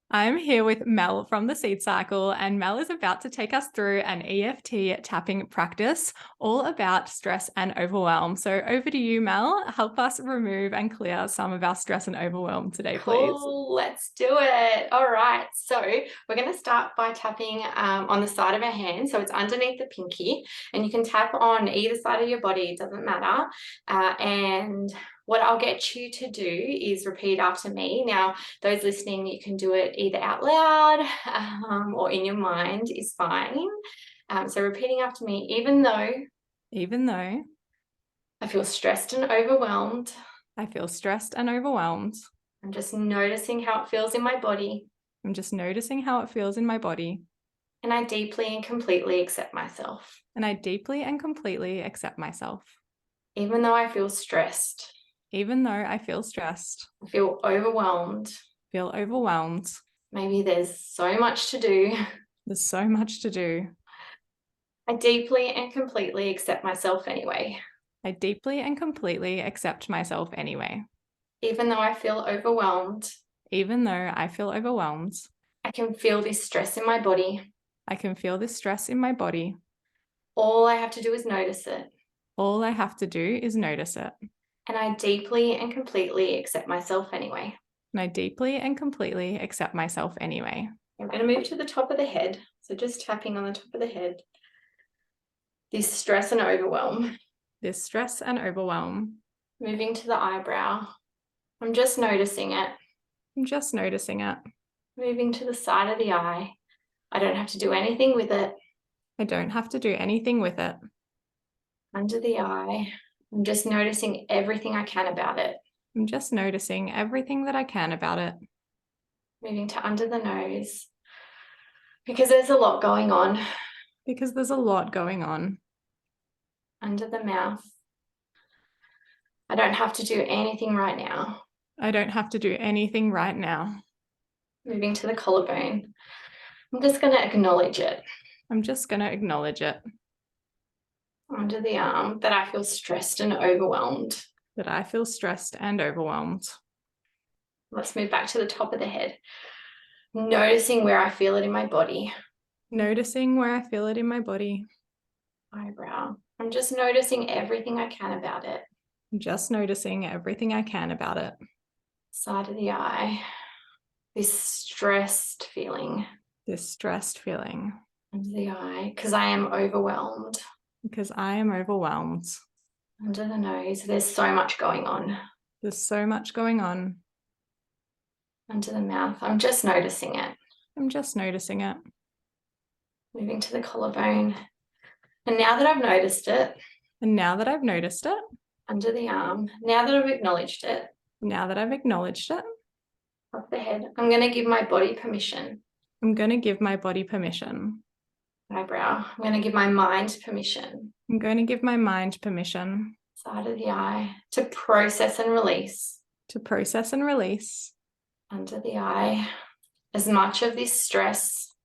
I'm here with Mel from the Seed Cycle, and Mel is about to take us through an EFT tapping practice all about stress and overwhelm. So over to you, Mel. Help us remove and clear some of our stress and overwhelm today, please. Cool, let's do it. All right, so we're going to start by tapping on the side of our hand. So it's underneath the pinky, and you can tap on either side of your body, it doesn't matter. And what I'll get you to do is repeat after me. Now, those listening, you can do it either out loud or in your mind is fine. So repeating after me, even though I feel stressed and overwhelmed, I feel stressed and overwhelmed. I'm just noticing how it feels in my body. I'm just noticing how it feels in my body. And I deeply and completely accept myself. And I deeply and completely accept myself. Even though I feel stressed. Even though I feel stressed. I feel overwhelmed. Feel overwhelmed. Maybe there's so much to do. There's so much to do. I deeply and completely accept myself anyway. I deeply and completely accept myself anyway. Even though I feel overwhelmed. Even though I feel overwhelmed. I can feel this stress in my body. I can feel this stress in my body. All I have to do is notice it. All I have to do is notice it. And I deeply and completely accept myself anyway. And I deeply and completely accept myself anyway. I'm going to move to the top of the head. So just tapping on the top of the head. This stress and overwhelm. This stress and overwhelm. Moving to the eyebrow. I'm just noticing it. I'm just noticing it. Moving to the side of the eye. I don't have to do anything with it. I don't have to do anything with it. Under the eye. I'm just noticing everything I can about it. I'm just noticing everything that I can about it. Moving to under the nose. Because there's a lot going on. Because there's a lot going on. Under the mouth. I don't have to do anything right now. I don't have to do anything right now. Moving to the collarbone. I'm just going to acknowledge it. I'm just going to acknowledge it. Under the arm, that I feel stressed and overwhelmed. That I feel stressed and overwhelmed. Let's move back to the top of the head. Noticing where I feel it in my body. Noticing where I feel it in my body. Eyebrow. I'm just noticing everything I can about it. I'm just noticing everything I can about it. Side of the eye. This stressed feeling. This stressed feeling. Under the eye, because I am overwhelmed. Because I am overwhelmed. Under the nose, there's so much going on. There's so much going on. Under the mouth, I'm just noticing it. I'm just noticing it. Moving to the collarbone. And now that I've noticed it. And now that I've noticed it. Under the arm. Now that I've acknowledged it. Now that I've acknowledged it. Up the head. I'm going to give my body permission. I'm going to give my body permission. Eyebrow. I'm going to give my mind permission. I'm going to give my mind permission. Side of the eye. To process and release. To process and release. Under the eye. As much of this stress.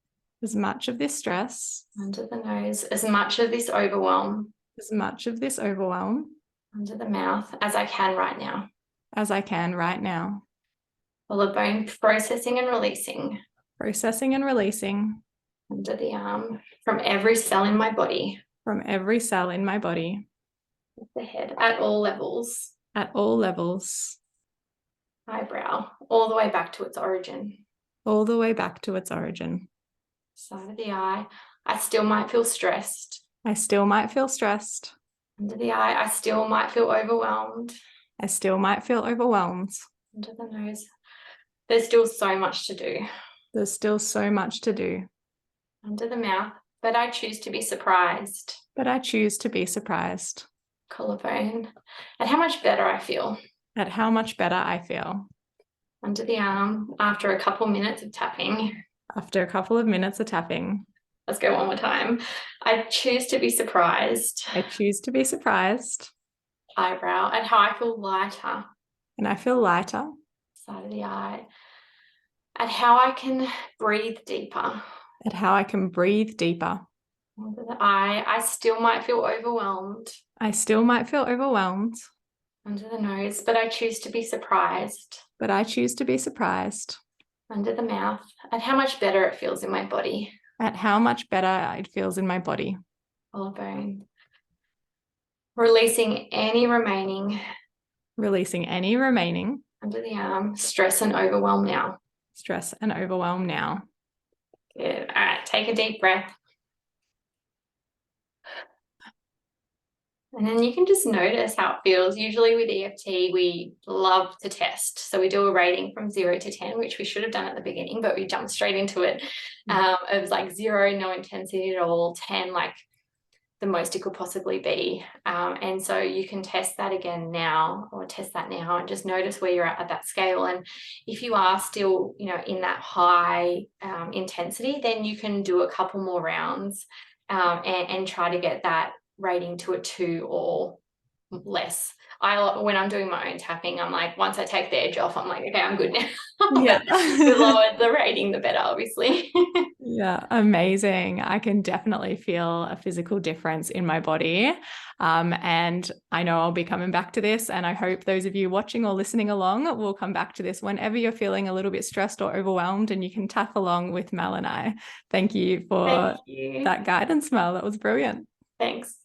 As much of this stress. Under the nose. As much of this overwhelm. As much of this overwhelm. Under the mouth. As I can right now. As I can right now. Collarbone. Processing and releasing. Processing and releasing. Under the arm. From every cell in my body. From every cell in my body. The head. At all levels. At all levels. Eyebrow. All the way back to its origin. All the way back to its origin. Side of the eye. I still might feel stressed. I still might feel stressed. Under the eye. I still might feel overwhelmed. I still might feel overwhelmed. Under the nose. There's still so much to do. There's still so much to do. Under the mouth. But I choose to be surprised. But I choose to be surprised. Collarbone. At how much better I feel. At how much better I feel. Under the arm. After a couple minutes of tapping. After a couple of minutes of tapping. Let's go one more time. I choose to be surprised. I choose to be surprised. Eyebrow. At how I feel lighter. And I feel lighter. Side of the eye. At how I can breathe deeper. At how I can breathe deeper. Under the eye. I still might feel overwhelmed. I still might feel overwhelmed. Under the nose. But I choose to be surprised. But I choose to be surprised. under the mouth, and how much better it feels in my body. At how much better it feels in my body. Collarbone. Releasing any remaining. Releasing any remaining. Under the arm, stress and overwhelm now. Stress and overwhelm now. Good. All right, take a deep breath. And then you can just notice how it feels. Usually with EFT, we love to test. So we do a rating from 0 to 10, which we should have done at the beginning, but we jumped straight into it. It was like 0, no intensity at all, 10, like the most it could possibly be. And so you can test that again now, or test that now, and just notice where you're at that scale. And if you are still, in that high intensity, then you can do a couple more rounds and try to get that rating to a 2 or less. When I'm doing my own tapping, I'm like, once I take the edge off, I'm like, okay, I'm good now. Yeah. The lower the rating, the better, obviously. Yeah, amazing. I can definitely feel a physical difference in my body. And I know I'll be coming back to this, and I hope those of you watching or listening along will come back to this whenever you're feeling a little bit stressed or overwhelmed, and you can tap along with Mel and I. Thank you for Thank you. that guidance, Mel. That was brilliant. Thanks.